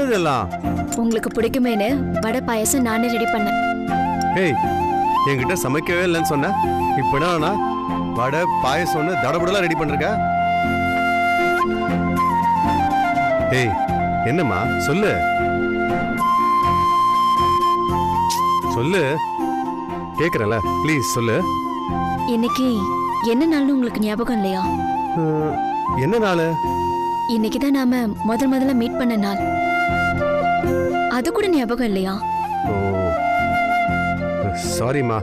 என்னதெல்லாம்? உங்களுக்கு பிடிக்குமேனு வடை பாயசம் நானே ரெடி பண்ணேன். ஏய், என்கிட்ட சமைக்கவே இல்லைன்னு சொன்ன. இப்ப வடை பாயசம்னு தடபுடலாம் ரெடி பண்ணிருக்க. ஏய், என்னம்மா சொல்லு சொல்லு, கேக்குறல, ப்ளீஸ் சொல்லு. இன்னைக்கு என்ன நாள்னு உங்களுக்கு ஞாபகம் இல்லையா? என்ன நாள்? இன்னைக்கு தான் நாம முதல்ல மீட் பண்ண நாள். அது கூட ஞாபகம் இல்லையா? ஓ சாரிம்மா,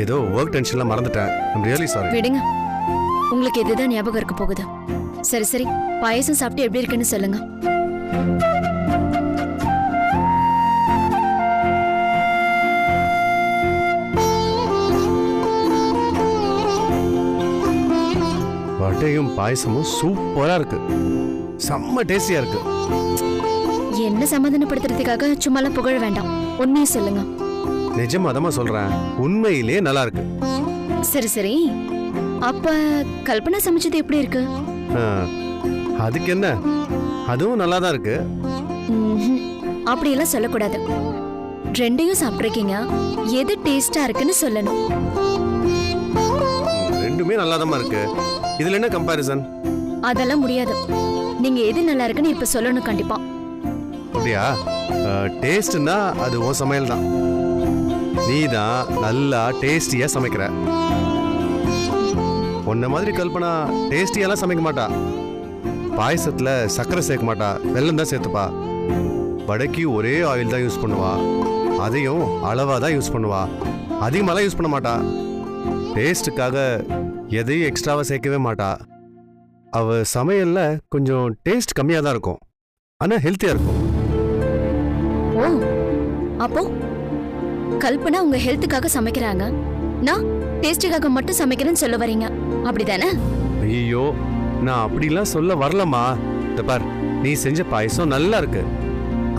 ஏதோ ஒர்க் டென்ஷன்ல மறந்துட்டேன். I'm really sorry. விடுங்க, உங்களுக்கு இதுதான் ஞாபகம் இருக்க போகுது. சரி சரி, பாயசம் சாப்பிட்டு எப்படி இருக்குன்னு சொல்லுங்க. வடையும் பாயசமும் சூப்பரா இருக்கு, செம்ம டேஸ்டியா இருக்கு. என்ன சமாதானப்படுத்துறதுக்காக சும்மாலாம் புகழ வேண்டாம், உண்மையை சொல்லுங்க. நிஜமாதமா சொல்றேன், உண்மையிலே நல்லா இருக்கு. சரி சரி, அப்ப கல்பனா சமைச்சது எப்படி இருக்கு? அதுக்கு என்ன, அதுவும் நல்லா தான் இருக்கு. அப்படியெல்லாம் சொல்லக்கூடாது. ரெண்டையும் சாப்பிட்ருக்கீங்க, எது டேஸ்டா இருக்குன்னு சொல்லணும். ரெண்டுமே நல்லாதான் இருக்கு, இதுல என்ன கம்பாரிசன்? அதெல்லாம் முடியாது. நீங்க எது நல்லா இருக்குன்னு இப்ப சொல்லணும் கண்டிப்பா. அப்படியா? டேஸ்ட்னா அது உன் சமையல் தான். நீ தான் நல்லா டேஸ்டியா சமைக்கிற. உன்ன மாதிரி கல்பனா டேஸ்டியெல்லாம் சமைக்க மாட்டா. பாயசத்துல சர்க்கரை சேர்க்க மாட்டா, வெல்லம் தான் சேர்த்துப்பா. வடைக்கு ஒரே ஆயில் தான் யூஸ் பண்ணுவா, அதையும் அளவா தான் யூஸ் பண்ணுவா, அதிகமாலாம் யூஸ் பண்ண மாட்டா. டேஸ்ட்டுக்காக எதையும் எக்ஸ்ட்ராவா சேர்க்கவே மாட்டா. அவ சமையல்ல கொஞ்சம் டேஸ்ட் கம்மியா தான் இருக்கும், ஆனா ஹெல்த்தியா இருக்கும். ஓ, அப்போ கல்பனா உங்க ஹெல்த்துக்காக சமைக்கிறாங்க, நான் டேஸ்டுக்காக மட்டும் சமைக்கிறேன்னு சொல்ல வரீங்க, அப்படிதானே? ஐயோ, நான் அப்படிலாம் சொல்ல வரலம்மா. இந்த பார், நீ செஞ்ச பாயசம் நல்லா இருக்கு,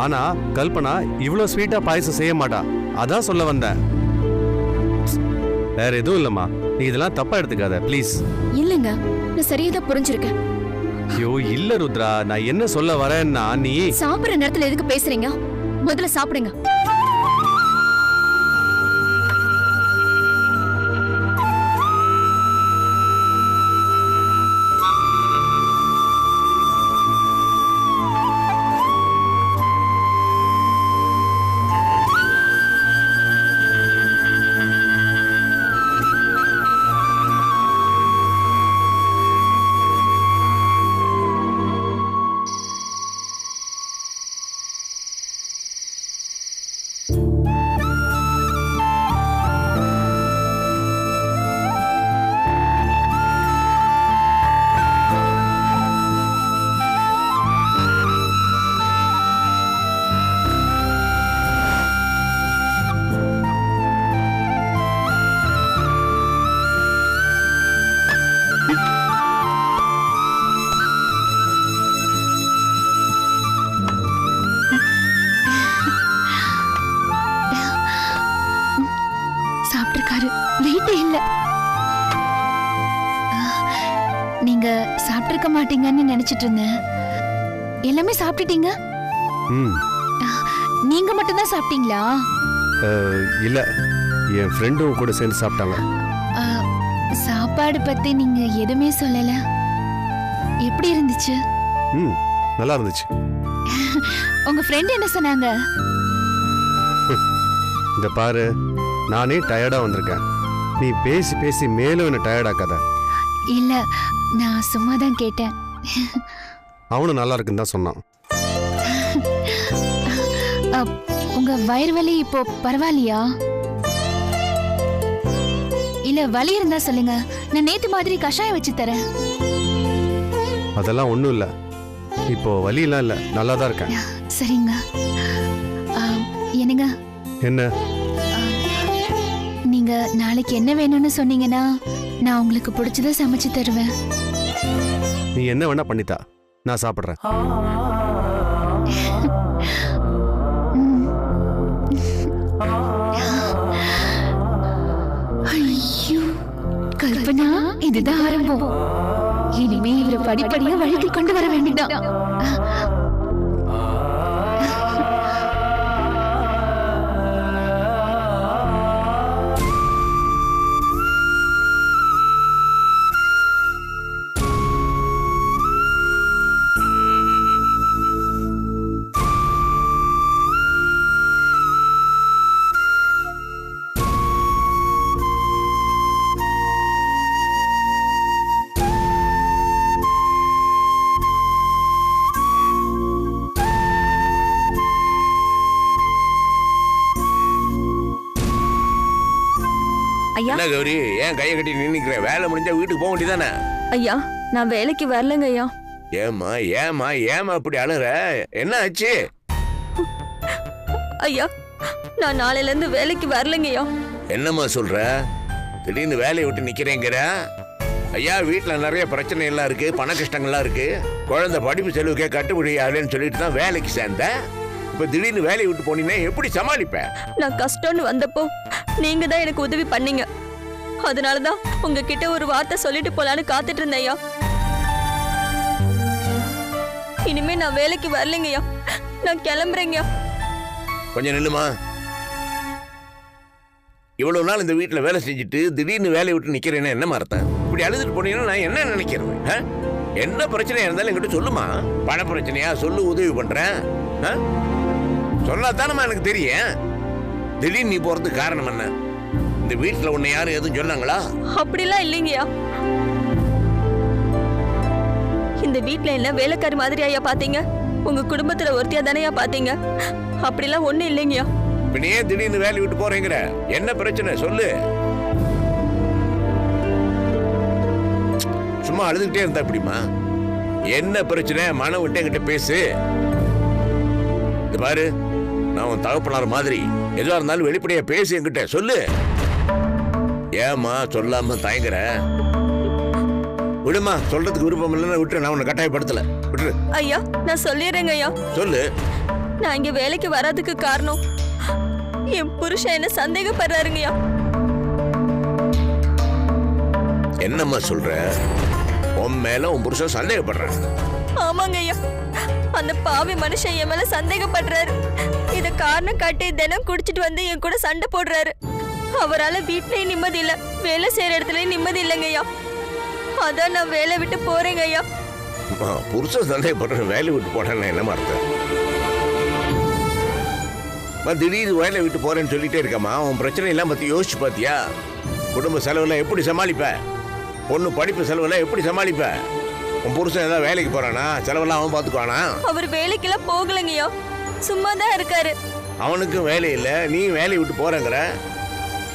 ஆனா கல்பனா இவ்வளோ ஸ்வீட்டா பாயசம் செய்ய மாட்டா, அதான் சொல்ல வந்தேன். வேற எதுவும் இல்லம்மா, நீ இதெல்லாம் தப்பா எடுத்துக்காத ப்ளீஸ். இல்லைங்க, நான் சரியா தான் புரிஞ்சிருக்கேன். ஐயோ இல்ல ருத்ரா, நான் என்ன சொல்ல வரேன்னா, நீ சாப்பிடுற நேரத்துல எதுக்கு பேசுறீங்க? முதல்ல சாப்பிடுங்க. நீங்க சாப்பிட்டிருக்க மாட்டீங்கன்னு நினைச்சிட்டு இருந்தேன். எல்லாமே சாப்பிட்டுட்டீங்க. நீங்க மட்டும் தான் சாப்பிட்டீங்களா? இல்ல, என் ஃப்ரெண்டும் கூட சேர்ந்து சாப்பிட்டாங்க. சாப்பாடு பத்தி நீங்க எதுவுமே சொல்லல. எப்படி இருந்துச்சு? நல்லா இருந்துச்சு. உங்க ஃப்ரெண்ட் என்ன சொன்னாங்க? இந்த பாரு, நானே டயர்டா வந்திருக்கேன், நீ பேசி பேசி மேலும் என்ன டயர்டாக்காத. இல்ல, நான் சும்மா தான் கேட்டேன். அவனும் நல்லா இருக்குன்னு தான் சொன்னான். உங்க வயிறு வலி இப்போ பரவாயில்லையா? இல்ல வலி இருந்தா சொல்லுங்க, நான் நேத்து மாதிரி கஷாயம் வச்சு தரேன். அதெல்லாம் ஒண்ணும் இல்ல, இப்போ வலி எல்லாம் இல்ல, நல்லா தான் இருக்கேன். சரிங்க. என்னங்க? என்ன? நீங்க நாளைக்கு என்ன வேணும்னு சொன்னீங்கன்னா நான் உங்களுக்கு பிடிச்சத சமைச்சு தருவேன். நீ என்ன வேணா பண்ணித்தா, நான் சாப்பிடுறேன். ஐயோ கல்பனா, இதுதான் ஆரம்பம். இனிமே இவரை படிப்படியா வழிக்கு கொண்டு வர வேண்டியதான். ஐயா என்ன கௌரி ஏன் கையை கட்டி நின்னுக்கிற? வேலை முடிஞ்சா வீட்டுக்கு போக வேண்டியதானே? ஐயா நான் வேலைக்கு வரலங்க ஐயா. ஏமா ஏமா ஏமா இப்படி அழுற? என்ன ஆச்சு? ஐயா நான் நாளையில இருந்து வேலைக்கு வரலங்க ஐயா. என்னம்மா சொல்ற? திடீர்னு வேலையை விட்டு நிக்கிறேங்கிற? ஐயா வீட்டுல நிறைய பிரச்சனை எல்லாம் இருக்கு, பண கஷ்டங்கள்லாம் இருக்கு, குழந்தை படிப்பு செலவுக்கே கட்டுப்படி ஆகலன்னு சொல்லிட்டு தான் வேலைக்கு சேர்ந்த. இப்ப திடீர்னு வேலையை விட்டு போனீங்கன்னா எப்படி சமாளிப்ப? நான் கஷ்டம்னு வந்தப்போ நீங்க தான் எனக்கு உதவி பண்ணீங்க. அதனாலதான் உங்ககிட்ட ஒரு வார்த்தை சொல்லிட்டு போலான்னு காத்துட்டு இருந்தேன் ஐயா. இனிமே நான் வேலைக்கு வரலைங்கய்யா, நான் கிளம்புறேங்கய்யா. கொஞ்சம் நில்லுமா. இவ்வளவு நாள் இந்த வீட்டுல வேலை செஞ்சுட்டு திடீர்னு வேலையை விட்டு நிக்கிறேன்னா என்ன அர்த்தம்? இப்படி அழுதுட்டு போனீங்கன்னா நான் என்ன நினைக்கிறது? என்ன பிரச்சனையா இருந்தாலும் என்கிட்ட சொல்லுமா. பண பிரச்சனையா சொல்லு, உதவி பண்றேன். சொன்னா தானமா எனக்கு தெரியும். திடீர்னு நீ போறதுக்கு காரணம் என்ன? இந்த வீட்டுல உன்னை யாரும் எதுவும் சொன்னாங்களா? அப்படிலாம் இல்லைங்கய்யா. இந்த வீட்டுல என்ன வேலைக்காரி மாதிரி ஐயா பாத்தீங்க? உங்க குடும்பத்துல ஒருத்தியா தானேயா பாத்தீங்க? அப்படிலாம் ஒண்ணு இல்லைங்கய்யா. இப்ப நீ ஏன் திடீர்னு வேலை விட்டு போறேங்கிற? என்ன பிரச்சனை சொல்லு. சும்மா அழுதுகிட்டே இருந்தா எப்படிமா? என்ன பிரச்சனை? மனம் விட்டு என்கிட்ட பேசு. இது பாரு, நான் உன் தகப்பனார் மாதிரி எதுவா இருந்தாலும் வெளிப்படையா பேசு, என்கிட்ட சொல்லு. ஏமா சொல்லாம தயங்குற? விடுமா, சொல்றதுக்கு விருப்பம் இல்லைன்னா விட்டுரு. நான் உன்னை கட்டாயப்படுத்தல, விட்டுரு. ஐயா நான் சொல்லிடுறேங்க ஐயா. சொல்லு. நான் இங்க வேலைக்கு வராதுக்கு காரணம் என் புருஷன் என்ன சந்தேகப்படுறாருங்கய்யா. என்னம்மா சொல்ற? உன் மேல உன் புருஷன் சந்தேகப்படுறான்? ஆமாங்க ஐயா, அந்த பாவி மனுஷன் என் மேல சந்தேகப்படுறாரு. இத காரணம் காட்டி தினம் குடிச்சிட்டு வந்து என் கூட சண்டை போடுறாரு. அவரால வீட்லயும் நிம்மதி இல்ல, வேலை செய்யற இடத்துலயும் நிம்மதி இல்லைங்க ஐயா. அதான் நான் வேலை விட்டு போறேங்க ஐயா. புருஷன் சந்தேகப்படுற வேலை விட்டு போறேன்னு என்ன அர்த்தம்? திடீர்னு வேலை விட்டு போறேன்னு சொல்லிட்டே இருக்கமா. உன் பிரச்சனை எல்லாம் பத்தி யோசிச்சு பாத்தியா? குடும்ப செலவுலாம் எப்படி சமாளிப்ப? பொண்ணு படிப்பு செலவுலாம் எப்படி சமாளிப்ப? உன் புருஷன் ஏதாவது வேலைக்கு போறானா? செலவெல்லாம் அவன் பாத்துக்குவானா? அவர் வேலைக்கெல்லாம் போகலங்கய்யா, சும்மா தான் இருக்காரு. அவனுக்கும் வேலை இல்ல, நீ வேலையை விட்டு போறேங்கிற.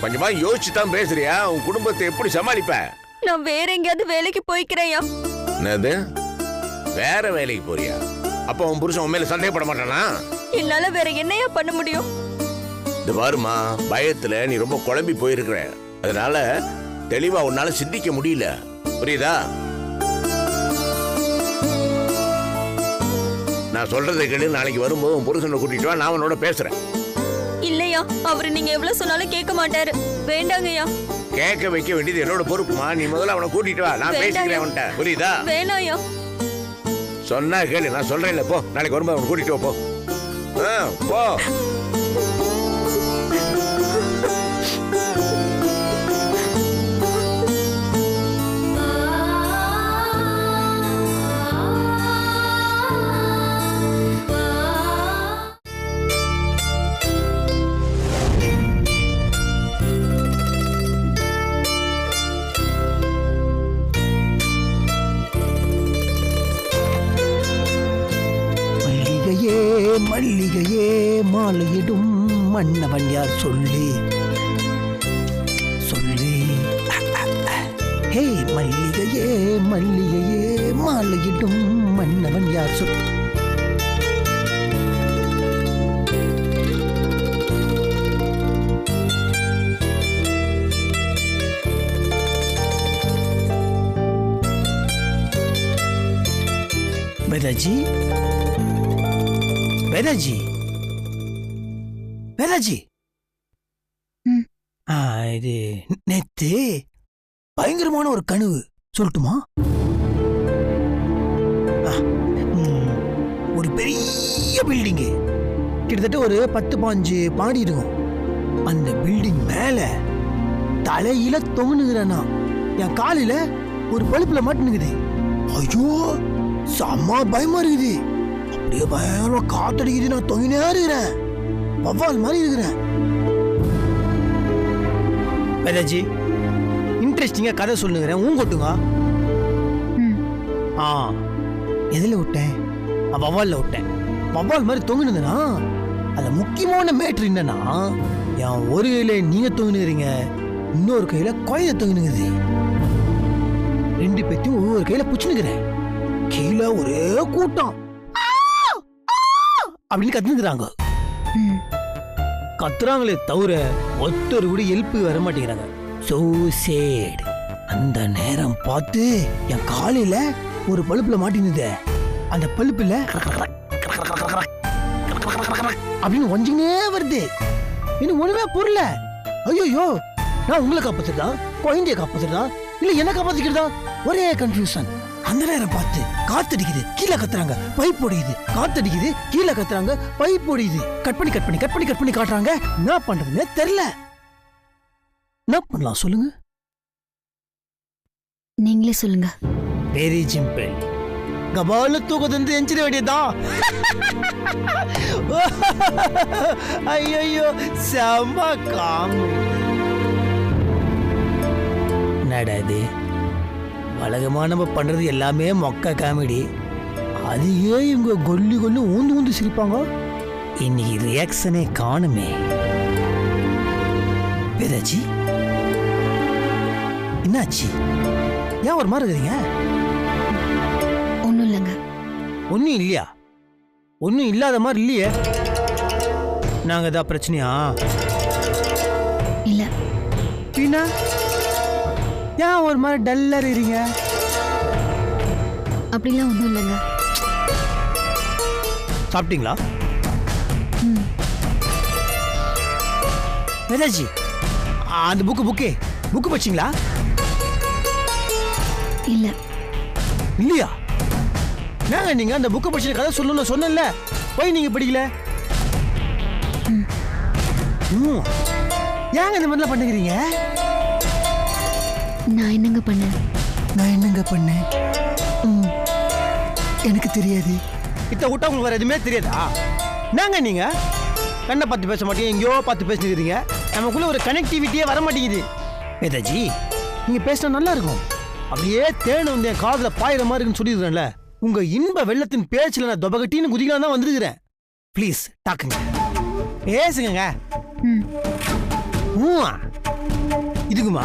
கொஞ்சமா யோசிச்சு தான் பேசுறியா? உன் குடும்பத்தை எப்படி சமாளிப்ப? நான் வேற எங்கேயாவது வேலைக்கு போய்க்கிறேன்யா. என்னது? வேற வேலைக்கு போறியா? அப்ப உன் புருஷன் உன் மேல சந்தேகப்பட மாட்டானா? என்னால வேற என்னையா பண்ண முடியும்? இது பாருமா, பயத்துல நீ ரொம்ப குழம்பி போயிருக்கிற. அதனால தெளிவா உன்னால சிந்திக்க முடியல, புரியுதா? நான் சொல்றதை கேளு. நாளைக்கு வரும்போது உன் புருஷனை கூட்டிட்டு வா, நான் அவனோட பேசுறேன். இல்லையா, அவரு நீங்க எவ்வளவு சொன்னாலும் கேட்க மாட்டாரு. வேண்டாங்கய்யா. கேட்க வைக்க வேண்டியது என்னோட பொறுப்புமா. நீ முதல்ல அவனை கூட்டிட்டு வா, நான் பேசிக்கிறேன் அவன்கிட்ட, புரியுதா? வேணாயா. சொன்னா கேளு, நான் சொல்றேன்ல, போ. நாளைக்கு வரும்போது அவனை கூட்டிட்டு வா, போ. போ. மல்லிகையே மாலையிடும் மன்னவன் யார் சொல்லி சொல்லி. ஹே மல்லிகையே மல்லிகையே மாலையிடும் மன்னவன் யார் சொல். வேதாஜி வேதாஜி வேதாஜி, இது நேத்து பயங்கரமான ஒரு கனவு சொல்லட்டுமா? ஒரு பெரிய பில்டிங்கு, கிட்டத்தட்ட ஒரு 10-15 மாடி இருக்கும். அந்த பில்டிங் மேல தலையில தொங்குனுங்கிறனா, என் காலில ஒரு பழுப்புல மாட்டுனுக்குது. ஐயோ செம்ம பயமா இருக்குது. அப்படியே பயங்கரமா காத்தடிக்குது. நான் தொங்கினே இருக்கிறேன், வவ்வால் மாதிரி இருக்கிறேன். வேதாஜி இன்ட்ரெஸ்டிங்கா கதை சொல்லுங்கிறேன், ஊங்கொட்டுங்க. எதுல விட்டேன்? வவ்வால்ல விட்டேன். வவ்வால் மாதிரி தொங்குனுதுன்னா அதுல முக்கியமான மேட்ரு என்னன்னா, என் ஒரு கையில நீங்க தொங்குனுறீங்க, இன்னொரு கையில குழந்தை தொங்குனுங்குது. ரெண்டு பேத்தையும் ஒவ்வொரு கையில புச்சுனுக்குறேன். கீழே ஒரே கூட்டம் அப்படின்னு கத்துனுக்குறாங்க. கத்துறாங்களே தவிர ஒருத்தர் கூட எழுப்பு வர மாட்டேங்கிறாங்க. So sad. அந்த நேரம் பார்த்து என் காலையில ஒரு பழுப்புல மாட்டினுது. அந்த பழுப்புல அப்படின்னு ஒஞ்சினே வருது. இன்னும் ஒண்ணுமே புரியல. ஐயோ, நான் உங்களை காப்பாத்துறதா, குழந்தைய காப்பாத்துறதா, இல்ல என்ன காப்பாத்திக்கிறதா? ஒரே கன்ஃபியூஷன். அந்த நேரம் பார்த்து காத்தடிக்குது, கீழே கத்துறாங்க, பைப் ஒடியுது. காத்தடிக்குது, கீழே கத்துறாங்க, பைப் ஒடியுது. கட் பண்ணி காட்டுறாங்க. என்ன பண்றதுன்னே தெரியல. என்ன பண்ணலாம் சொல்லுங்க? நீங்களே சொல்லுங்க. Very simple. கபால தூக்கத்து எஞ்சிட வேண்டியதான். ஐயோ, செம்ம காமெடி. நடாது வழக்கமா நம்ம பண்றது எல்லாமே மொக்க காமெடி. அதையே இவங்க கொல்லி ஊந்து சிரிப்பாங்க. இன்னைக்கு ரியாக்ஷனே காணுமே. வேதாஜி, என்னாச்சு? ஏன் ஒரு மாதிரி இருக்கீங்க? ஒன்றும் இல்லைங்க. ஒன்றும் இல்லையா? ஒன்றும் இல்லாத மாதிரி இல்லையே. நாங்கள் ஏதாவது பிரச்சனையா? இல்லை. பின்னா ஏன் ஒரு மாதிரி டல்லா இருக்கீங்க? அப்படிலாம் ஒன்றும் இல்லைங்க. சாப்பிட்டீங்களா? வேதாஜி, அந்த புக்கு படிச்சிங்களா? இல்லை. இல்லையா? நாங்க நீங்க அந்த புக்கை படிச்சு கதை சொல்லணும்னு சொன்னல, போய் நீங்க படிக்கல. ஏங்க இந்த மாதிரிலாம் பண்ணுகிறீங்க? நான் என்னங்க பண்ணேன்? எனக்கு தெரியாது. இத்த விட்டா உங்களுக்கு வேற எதுவுமே தெரியாதா? நாங்க நீங்க கண்ணை பார்த்து பேச மாட்டீங்க, எங்கேயோ பார்த்து பேசிக்கிறீங்க. நமக்குள்ள ஒரு கனெக்டிவிட்டியே வர மாட்டேங்குது. வேதாஜி, நீங்க பேசினா நல்லா இருக்கும். அப்படியே தேனு வந்து என் காதுல பாயிற மாதிரி இருக்குன்னு சொல்லிடுறேன்ல. உங்க இன்ப வெள்ளத்தின் பேச்சுல நான் தொபகட்டின்னு குதிக்கலாம் தான் வந்திருக்கிறேன். ப்ளீஸ் டாக்குங்க, பேசுங்க. இதுக்குமா?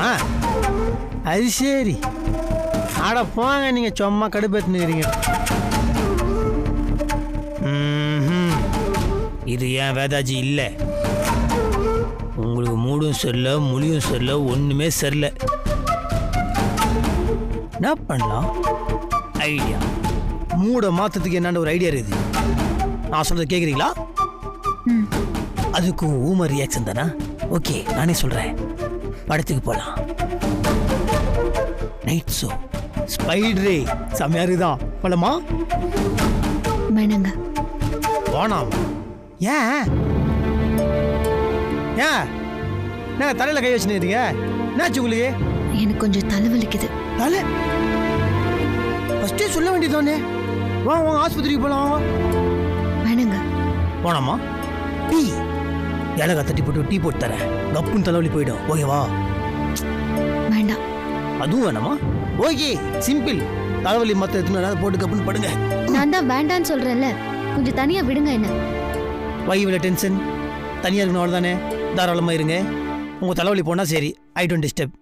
அது சரி. ஆட போங்க, நீங்க சும்மா கடுப்பேத்துனுக்கிறீங்க. இது ஏன் வேதாஜி இல்ல. உங்களுக்கு மூடும் சரியில்ல, மொழியும் சரியில்ல, ஒண்ணுமே சரியில்ல. என்ன பண்ணலாம்? ஐடியா. மூட மாத்தத்துக்கு என்னன்னு ஒரு ஐடியா இருக்குது. நான் சொல்றது கேக்குறீங்களா? அதுக்கும் ஊமர் ரியாக்ஷன் தானா? ஓகே, நானே சொல்றேன். படத்துக்கு போலாம். நைட் ஷோ ஸ்பைடரே செமையா இருக்குதான். போலாமா? வேணாங்க. போனாம். ஏன் நான் தலையில கை வச்சுருக்கீங்க? என்னாச்சு உங்களுக்கு? எனக்கு கொஞ்சம் தலைவலிக்குது. தலை ஃபர்ஸ்டே சொல்ல வேண்டியதானே. வாங்க ஆஸ்பத்திரிக்கு போலாம். வேணாங்க. போனாமா? டீ இலகா தட்டி போட்டு டீ போட்டு தரேன். கப்புன்னு தலைவலி போயிடும். ஓகேவா? வேண்டாம். அதுவும் வேணாமா? Okay, simple. தலைவலி மத்த எடுத்துன்னு போட்டு கப்புன்னு படுங்க. நான் தான் வேண்டான்னு சொல்றேன்ல, கொஞ்சம் தனியா விடுங்க. என்ன வைவில டென்ஷன் தனியா இருக்கணும், அவ்வளோதானே. தாராளமாக இருங்க. உங்கள் தலைவலி போனால் சரி. I don't disturb.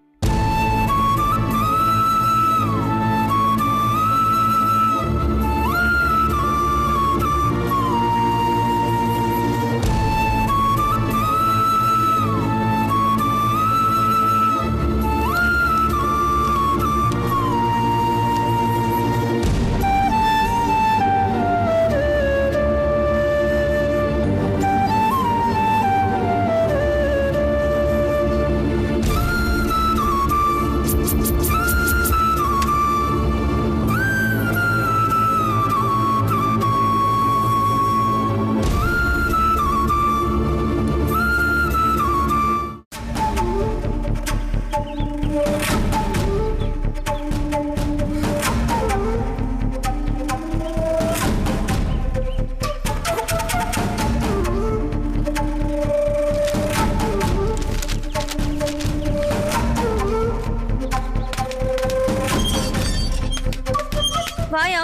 வாயா,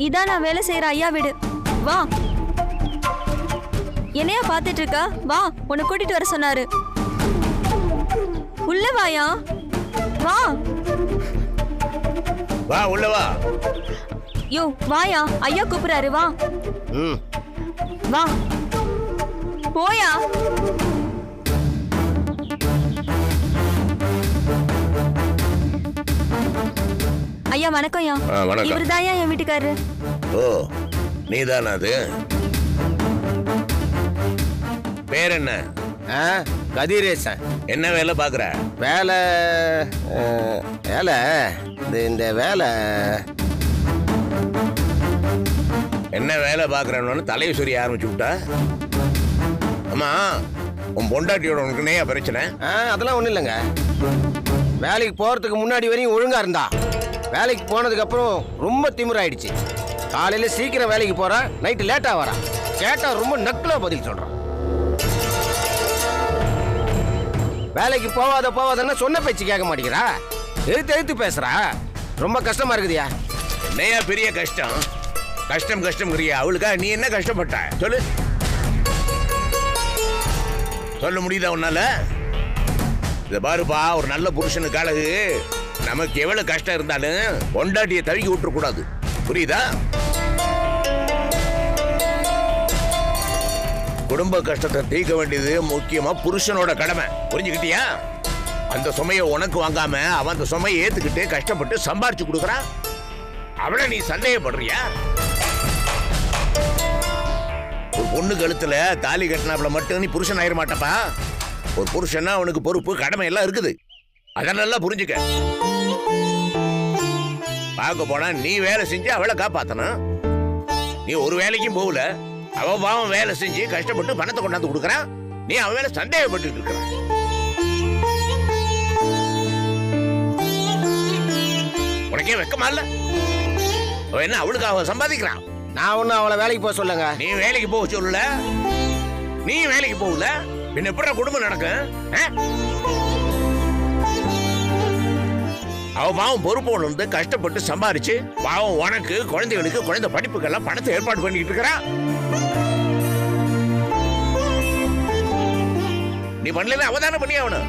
இதான் நான் வேலை செய்யற ஐயா வீடு. வா. என்னையா பாத்துட்டு இருக்கா? வா, உன்னை கூட்டிட்டு வர சொன்னாரு. உள்ள வாயா, வா. வா உள்ள வா. யோ வாயா, ஐயா கூப்பிடுறாரு, வா. வா போயா. ஐயா வணக்கம்யா. வணக்கம். இவருதாயா என் வீட்டுக்காரரு. ஓ நீதானா அது? பேர் என்ன? கதிரேசன். என்ன வேலை பாக்குற? வேலை வேலை இந்த வேலை என்ன வேலை பாக்குறன்னு தலையை சொல்லி ஆரம்பிச்சு விட்டா. அம்மா உன் பொண்டாட்டியோட உனக்கு நேயா பிரச்சனை? அதெல்லாம் ஒன்றும் இல்லைங்க. வேலைக்கு போகிறதுக்கு முன்னாடி வரையும் ஒழுங்காக இருந்தா, வேலைக்கு போனதுக்கு அப்புறம் ரொம்ப திமிராயிடுச்சு. காலையில் சீக்கிரம் வேலைக்கு போகிறான், நைட்டு லேட்டாக வரான். கேட்டால் ரொம்ப நக்கலாக பதில் சொல்கிறான். வேலைக்கு போவாதன்னா சொன்ன பேச்சு கேட்க மாட்டேங்கிறா, எழுத்து பேசுறா. ரொம்ப கஷ்டமா இருக்குதியா. என்னையா பெரிய கஷ்டம்? கஷ்டம்ங்கிறியா? அவளுக்கா நீ என்ன கஷ்டப்பட்ட சொல்லு. சொல்ல முடியுதா உன்னால? இத பாருப்பா, ஒரு நல்ல புருஷனுக்கு அழகு நமக்கு எவ்வளவு கஷ்டம் இருந்தாலும் பொண்டாட்டியை தவிக்க விட்டுற கூடாது, புரியுதா? குடும்ப கஷ்டத்தை தீர்க்க வேண்டியது முக்கியமா புருஷனோட கடமை, புரிஞ்சுக்கிட்டியா? அந்த சுமையை உனக்கு வாங்காம அவன் அந்த சுமையை ஏத்துக்கிட்டு கஷ்டப்பட்டு சம்பாரிச்சு கொடுக்கறான். அவளை நீ சந்தேகப்படுறியா? ஒரு பொண்ணு கழுத்துல தாலி கட்டினாப்புல மட்டும் நீ புருஷன் ஆயிர மாட்டப்பா. ஒரு புருஷனா அவனுக்கு பொறுப்பு கடமை எல்லாம் இருக்குது. அத நல்லா புரிஞ்சுக்க. பார்க்க போனா நீ வேலை செஞ்சு அவளை காப்பாத்தணும். நீ ஒரு வேலைக்கும் போகல, அவ பாவம் வேலை செஞ்சு கஷ்டப்பட்டு பணத்தை கொண்டாந்து கொடுக்கறான். நீ அவன் வேலை சந்தேகப்பட்டு இருக்கிற. உனக்கே வெக்கமா இல்ல? அவ என்ன அவளுக்கு சம்பாதிக்கிறான்? நான் ஒன்னும் அவளை வேலைக்கு போக சொல்லுங்க. நீ வேலைக்கு போக சொல்லல, நீ வேலைக்கு போகல, பின்ன எப்படி குடும்பம் நடக்கும்? அவ பாவம் பொறுப்பு வந்து கஷ்டப்பட்டு சம்பாரிச்சு பாவம் உனக்கு குழந்தைகளுக்கு குழந்தை படிப்புக்கெல்லாம் பணத்தை ஏற்பாடு பண்ணிட்டு இருக்கிறா. நீ பண்ணல, அவதானே பண்ணி ஆகணும்.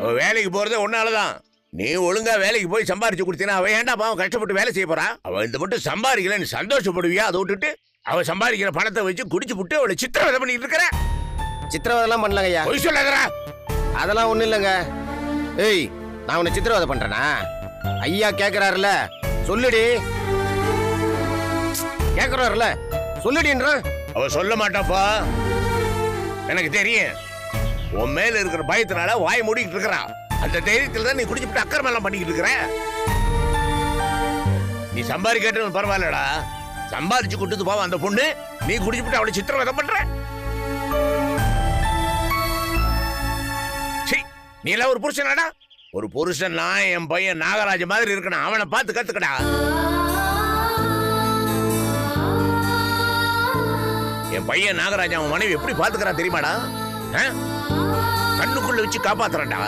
அவ வேலைக்கு போறதே ஒன்னாலதான். நீ ஒழுங்கா வேலைக்கு போய் சம்பாரிச்சு கொடுத்தீனா அவ ஏன்டா பாவம் கஷ்டப்பட்டு வேலை செய்ய போறா? அவ இந்த மட்டும் சம்பாதிக்கல, நீ சந்தோஷப்படுவியா? அதை விட்டுட்டு அவ சம்பாதிக்கிற பணத்தை வச்சு குடிச்சு புட்டு அவளை சித்திரவதை பண்ணிட்டு இருக்கிற. சித்திரவதெல்லாம் பண்ணலங்க ஐயா. பொய் சொல்லாதடா. அதெல்லாம் ஒண்ணும் இல்லைங்க. ஏய், நான் உன்னை சித்திரவதை பண்றேனா? ஐயா கேக்குறாருல, சொல்லுடி. கேக்குறாருல, சொல்லுடின்ற. அவ சொல்ல மாட்டாப்பா, எனக்கு தெரியும். உன் மேல இருக்கிற பயத்தினால வாய் மூடிக்கிட்டு இருக்கிறா. அந்த தைரியத்துல தான் நீ குடிச்சுட்டு அக்கிரமெல்லாம் பண்ணிக்கிட்டு இருக்கிற. நீ சம்பாதிக்கட்டும் பரவாயில்லடா, சம்பாதிச்சு கொடுத்து போவ அந்த பொண்ணு. நீ குடிச்சுட்டு அவளை சித்திரவதை பண்ற. நீ எல்லாம் ஒரு புருஷனாடா? ஒரு புருஷன் நான் என் பையன் நாகராஜ மாதிரி இருக்கணும். அவனை பார்த்து கத்துக்கடா. என் பையன் நாகராஜ அவன் மனைவி எப்படி பாத்துக்கிறான் தெரியுமாடா? கண்ணுக்குள்ள வச்சு காப்பாத்துறான்டா.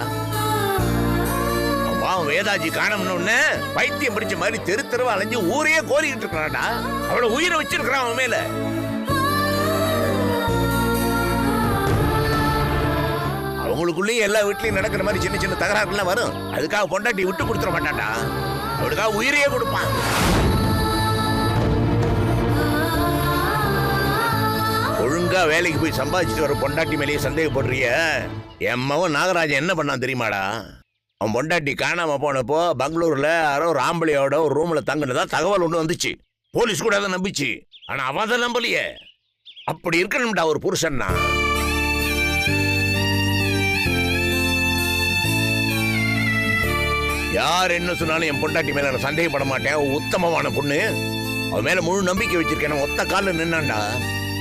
அவன் வேதாஜி காணம்னு பைத்தியம் பிடிச்ச மாதிரி தெரு தெருவா அலைஞ்சு ஊரையே கோரிக்கிட்டு இருக்கிறான்டா. அவளை உயிரை வச்சிருக்கிறான் அவன் மேல. அவங்களுக்குள்ளேயும் எல்லா வீட்லயும் நடக்கிற மாதிரி சின்ன சின்ன தகராறுலாம் வரும். அதுக்காக பொண்டாட்டி விட்டு கொடுத்துட மாட்டான்டா. அவளுக்காக உயிரையே கொடுப்பான். ஒழுங்கா வேலைக்கு போய் சம்பாதிச்சுட்டு வர பொண்டாட்டி மேலேயே சந்தேகப்படுறிய? என் மகன் நாகராஜன் என்ன பண்ணான் தெரியுமாடா? அவன் பொண்டாட்டி காணாம போனப்போ பெங்களூர்ல யாரோ ஒரு ஆம்பளையோட ஒரு ரூம்ல தங்குனதா தகவல் ஒண்ணு வந்துச்சு. போலீஸ் கூட அதை நம்பிச்சு. ஆனா அவன் அதை நம்பலையே. அப்படி இருக்கணும்டா ஒரு புருஷன்னா. யார் என்ன சொன்னாலும் என் பொண்டாட்டி மேல நான் சந்தேகப்பட மாட்டேன். உத்தமமான பொண்ணு, அவன் மேல முழு நம்பிக்கை வச்சிருக்கேன். ஒத்த கால நின்னான்டா.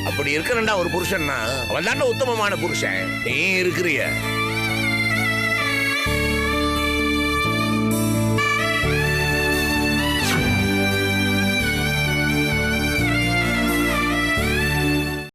அப்படி இருக்கணும்டா ஒரு புருஷன்னா. அவன் தானே உத்தமமான புருஷன். நீ இருக்கிறிய